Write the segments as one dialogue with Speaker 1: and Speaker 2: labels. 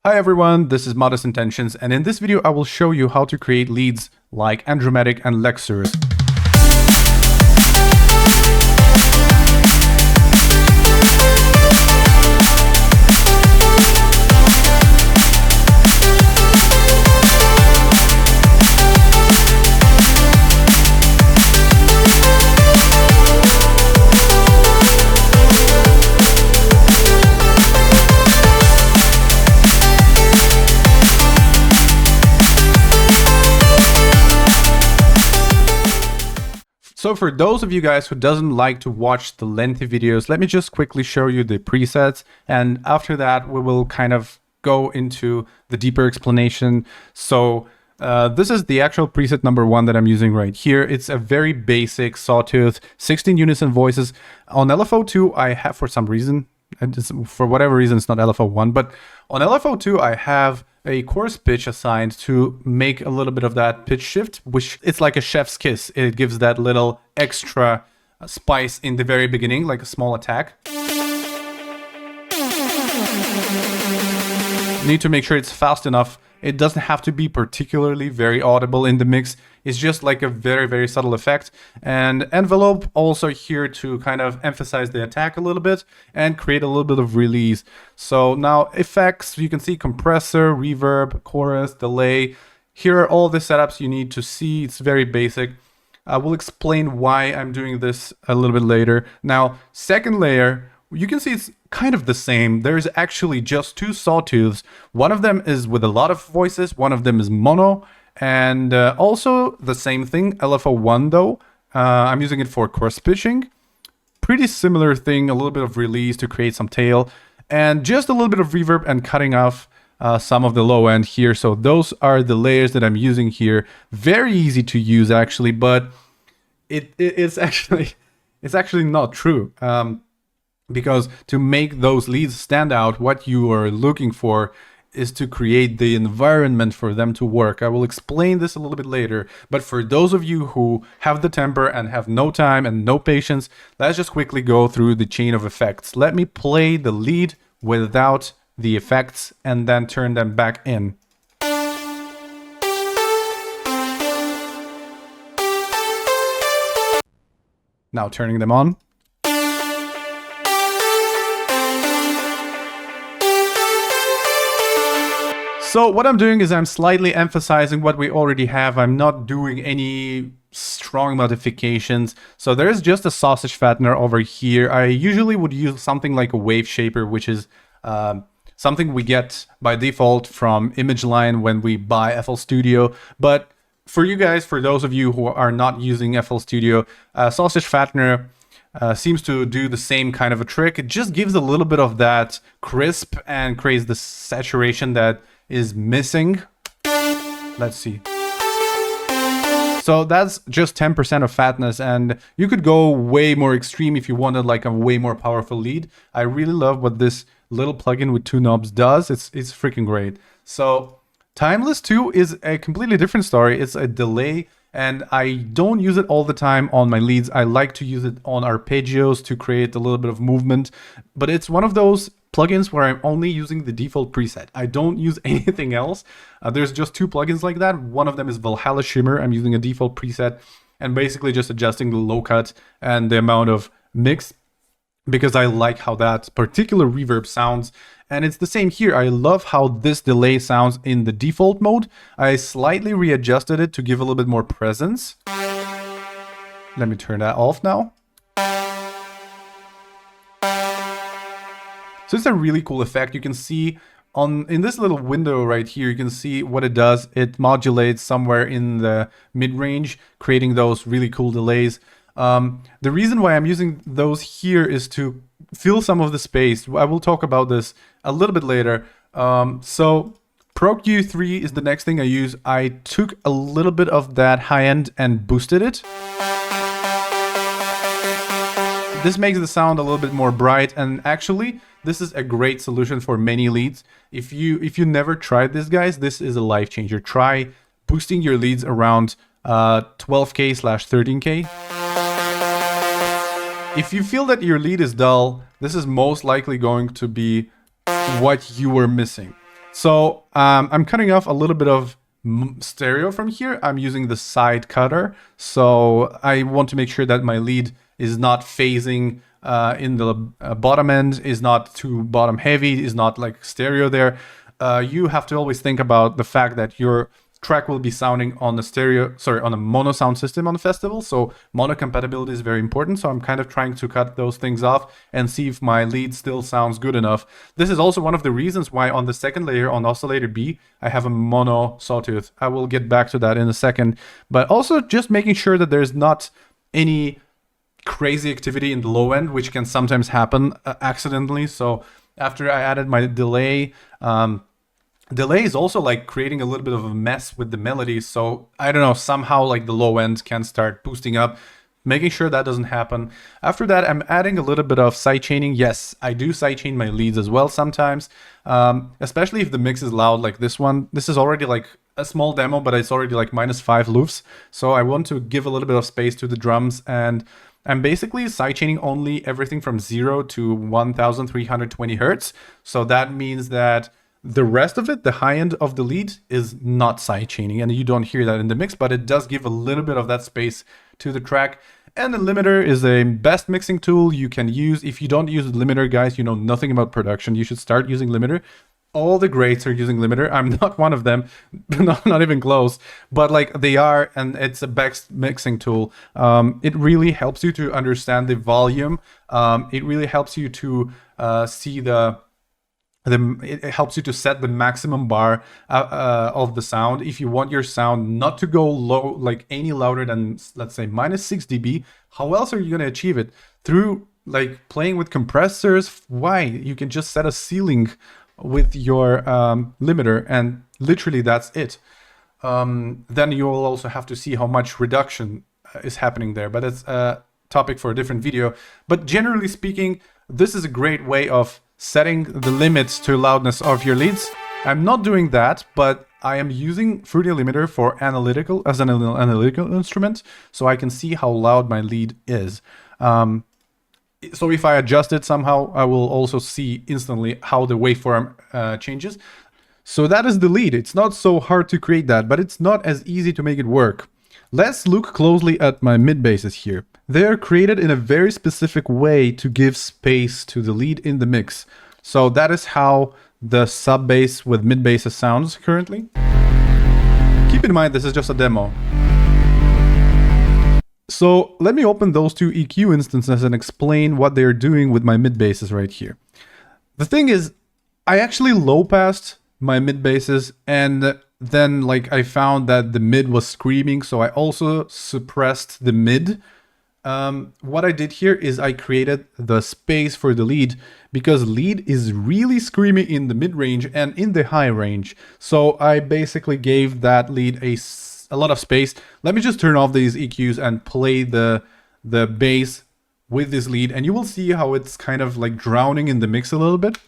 Speaker 1: Hi everyone, this is Modest Intentions, and in this video I will show you how to create leads like Andromedik and Lexurus. So for those of you guys who doesn't like to watch the lengthy videos, let me just quickly show you the presets, and after that we will kind of go into the deeper explanation. So this is the actual preset number 1 that I'm using right here. It's a very basic sawtooth, 16 unison voices. On LFO2 I have, for some reason, for whatever reason it's not LFO1, but on LFO2 I have a chorus pitch assigned to make a little bit of that pitch shift, which it's like a chef's kiss. It gives that little extra spice in the very beginning, like a small attack. Need to make sure it's fast enough. It doesn't have to be particularly very audible in the mix. It's just like a very, very subtle effect. And envelope also here to kind of emphasize the attack a little bit and create a little bit of release. So now effects, you can see compressor, reverb, chorus, delay. Here are all the setups you need to see. It's very basic. I will explain why I'm doing this a little bit later. Now, second layer, you can see it's kind of the same. There's actually just 2 sawtooths. One of them is with a lot of voices, one of them is mono, and also the same thing, LFO1 though. I'm using it for chorus pitching. Pretty similar thing, a little bit of release to create some tail, and just a little bit of reverb and cutting off some of the low end here. So those are the layers that I'm using here. Very easy to use actually, but it's actually not true. Because to make those leads stand out, what you are looking for is to create the environment for them to work. I will explain this a little bit later, but for those of you who have the temper and have no time and no patience, let's just quickly go through the chain of effects. Let me play the lead without the effects and then turn them back in. Now turning them on. So what I'm doing is I'm slightly emphasizing what we already have. I'm not doing any strong modifications. So there's just a sausage fattener over here. I usually would use something like a wave shaper, which is something we get by default from ImageLine when we buy FL Studio. But for you guys, for those of you who are not using FL Studio, sausage fattener seems to do the same kind of a trick. It just gives a little bit of that crisp and creates the saturation that is missing. Let's see. So that's just 10% of fatness, and you could go way more extreme if you wanted like a way more powerful lead. I really love what this little plugin with 2 knobs does. It's freaking great. So Timeless 2 is a completely different story. It's a delay, and I don't use it all the time on my leads. I like to use it on arpeggios to create a little bit of movement, but it's one of those plugins where I'm only using the default preset. I don't use anything else. There's just 2 plugins like that. One of them is Valhalla Shimmer. I'm using a default preset and basically just adjusting the low cut and the amount of mix because I like how that particular reverb sounds. And it's the same here. I love how this delay sounds in the default mode. I slightly readjusted it to give a little bit more presence. Let me turn that off now. So it's a really cool effect. You can see in this little window right here, you can see what it does. It modulates somewhere in the mid-range, creating those really cool delays. The reason why I'm using those here is to fill some of the space. I will talk about this a little bit later. So Pro Q3 is the next thing I use. I took a little bit of that high end and boosted it. This makes the sound a little bit more bright, and actually this is a great solution for many leads. If you never tried this, guys, this is a life changer. Try boosting your leads around 12K/13K. If you feel that your lead is dull, this is most likely going to be what you were missing. So I'm cutting off a little bit of stereo from here. I'm using the side cutter. So I want to make sure that my lead is not phasing in the bottom end, is not too bottom heavy, is not like stereo there. You have to always think about the fact that your track will be sounding on on a mono sound system on the festival. So mono compatibility is very important. So I'm kind of trying to cut those things off and see if my lead still sounds good enough. This is also one of the reasons why on the second layer on oscillator B, I have a mono sawtooth. I will get back to that in a second, but also just making sure that there's not any crazy activity in the low end, which can sometimes happen accidentally. So after I added my delay, delay is also like creating a little bit of a mess with the melody. So I don't know, somehow like the low end can start boosting up, making sure that doesn't happen. After that, I'm adding a little bit of sidechaining. Yes, I do sidechain my leads as well sometimes, especially if the mix is loud like this one. This is already like a small demo, but it's already like -5 loops. So I want to give a little bit of space to the drums, and I'm basically sidechaining only everything from 0 to 1320 hertz. So that means that the rest of it, the high end of the lead, is not sidechaining, and you don't hear that in the mix, but it does give a little bit of that space to the track. And the limiter is a best mixing tool you can use. If you don't use the limiter, guys, you know nothing about production. You should start using limiter. All the greats are using limiter. I'm not one of them, not even close, but like they are, and it's a best mixing tool. It really helps you to understand the volume. It really helps you to see it helps you to set the maximum bar of the sound. If you want your sound not to go low, like any louder than, let's say, -6 dB, how else are you going to achieve it? Through like playing with compressors. Why? You can just set a ceiling with your limiter, and literally that's it. Then you will also have to see how much reduction is happening there, but it's a topic for a different video. But generally speaking, this is a great way of setting the limits to loudness of your leads. I'm not doing that, but I am using Fruity Limiter for as an analytical instrument, so I can see how loud my lead is. So if I adjust it somehow, I will also see instantly how the waveform changes. So that is the lead. It's not so hard to create that, but it's not as easy to make it work. Let's look closely at my mid basses here. They are created in a very specific way to give space to the lead in the mix. So that is how the sub bass with mid basses sounds currently. Keep in mind, this is just a demo. So let me open those two EQ instances and explain what they're doing with my mid basses right here. The thing is, I actually low passed my mid basses, and then like I found that the mid was screaming, so I also suppressed the mid. What I did here is I created the space for the lead, because lead is really screaming in the mid range and in the high range. So I basically gave that lead a lot of space. Let me just turn off these EQs and play the bass with this lead, and you will see how it's kind of like drowning in the mix a little bit.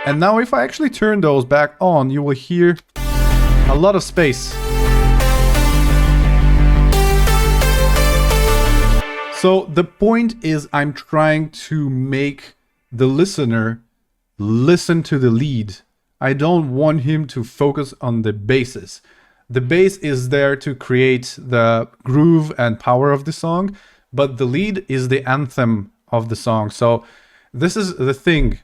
Speaker 1: And now if I actually turn those back on, you will hear a lot of space. So the point is, I'm trying to make the listener listen to the lead. I don't want him to focus on the basses. The bass is there to create the groove and power of the song, but the lead is the anthem of the song. So this is the thing.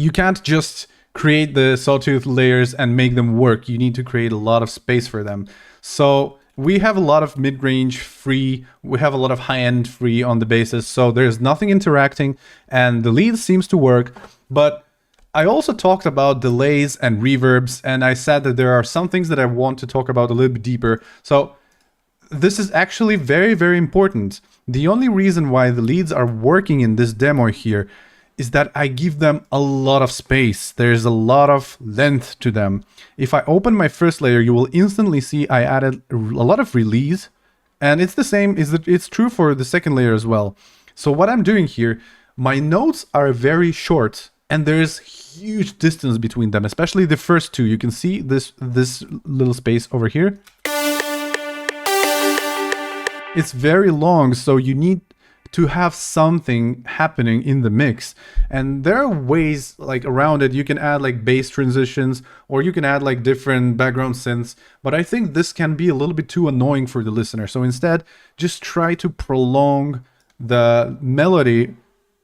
Speaker 1: You can't just create the sawtooth layers and make them work. You need to create a lot of space for them. So we have a lot of mid-range free, we have a lot of high-end free on the basses, so there's nothing interacting, and the lead seems to work. But I also talked about delays and reverbs, and I said that there are some things that I want to talk about a little bit deeper. So this is actually very, very important. The only reason why the leads are working in this demo here is that I give them a lot of space. There's a lot of length to them. If I open my first layer, you will instantly see I added a lot of release, and it's the same, it's true for the second layer as well. So what I'm doing here, my notes are very short. and there's huge distance between them, especially the first two. You can see this little space over here. It's very long, so you need to have something happening in the mix, and there are ways like around it. You can add like bass transitions, or you can add like different background synths, but I think this can be a little bit too annoying for the listener. So instead, just try to prolong the melody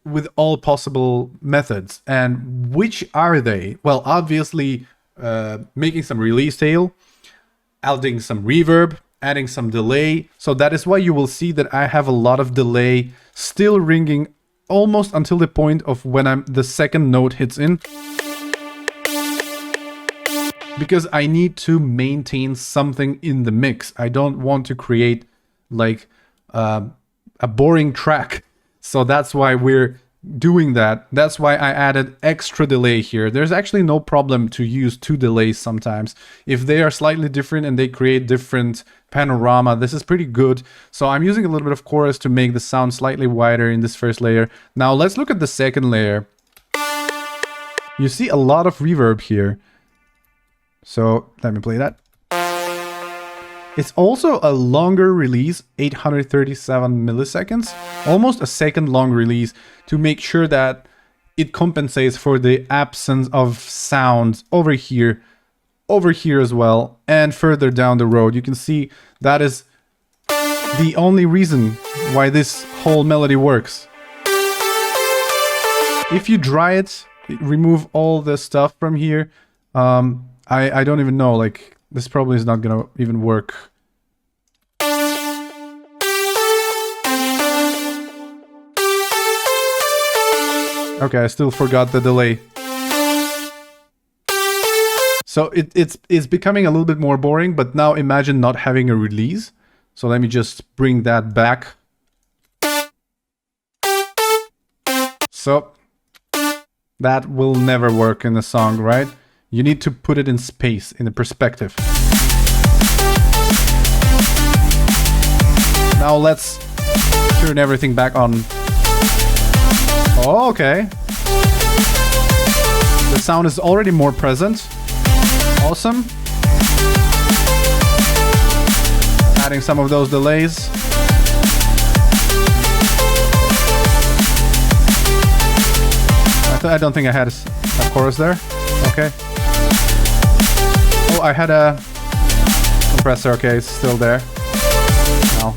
Speaker 1: with all possible methods. And which are they? Well, obviously making some release tail, adding some reverb, adding some delay. So that is why you will see that I have a lot of delay still ringing almost until the point of when the second note hits in. Because I need to maintain something in the mix. I don't want to create like a boring track. So that's why we're doing that. That's why I added extra delay here. There's actually no problem to use 2 delays sometimes. If they are slightly different and they create different panorama, this is pretty good. So I'm using a little bit of chorus to make the sound slightly wider in this first layer. Now let's look at the second layer. You see a lot of reverb here. So let me play that. It's also a longer release, 837 milliseconds, almost a second long release, to make sure that it compensates for the absence of sounds over here as well, and further down the road. You can see that is the only reason why this whole melody works. If you dry it, remove all the stuff from here, I don't even know, like, this probably is not gonna even work. Okay, I still forgot the delay. So it's becoming a little bit more boring, but now imagine not having a release. So let me just bring that back. So that will never work in a song, right? You need to put it in space, in a perspective. Now let's turn everything back on. Oh, okay. The sound is already more present. Awesome. Adding some of those delays. I don't think I had a chorus there. Okay. Oh, I had a compressor. Okay, it's still there. Now.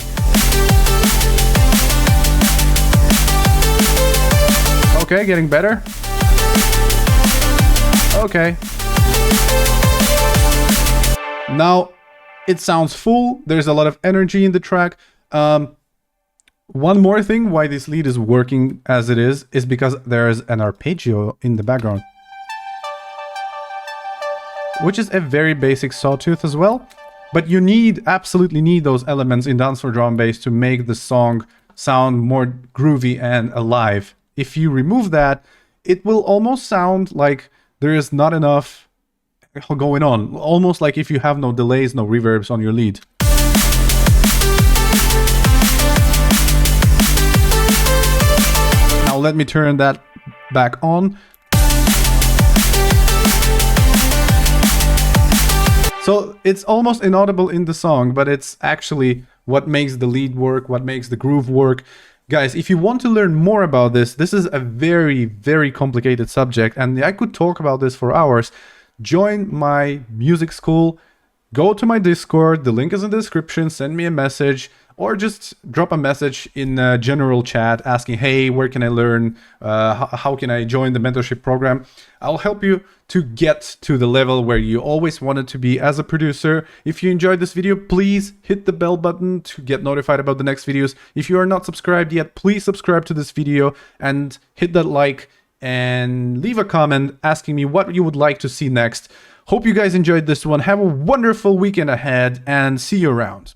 Speaker 1: Okay, getting better. Okay. Now it sounds full. There's a lot of energy in the track. One more thing why this lead is working as it is because there is an arpeggio in the background, which is a very basic sawtooth as well. But you absolutely need those elements in dance for drum bass to make the song sound more groovy and alive. If you remove that, it will almost sound like there is not enough going on. Almost like if you have no delays, no reverbs on your lead. Now let me turn that back on. So it's almost inaudible in the song, but it's actually what makes the lead work, what makes the groove work. Guys, if you want to learn more about this is a very, very complicated subject, and I could talk about this for hours. Join my music school, go to my Discord, the link is in the description, send me a message, or just drop a message in a general chat asking, hey, where can I learn? How can I join the mentorship program? I'll help you to get to the level where you always wanted to be as a producer. If you enjoyed this video, please hit the bell button to get notified about the next videos. If you are not subscribed yet, please subscribe to this video and hit that like and leave a comment asking me what you would like to see next. Hope you guys enjoyed this one. Have a wonderful weekend ahead and see you around.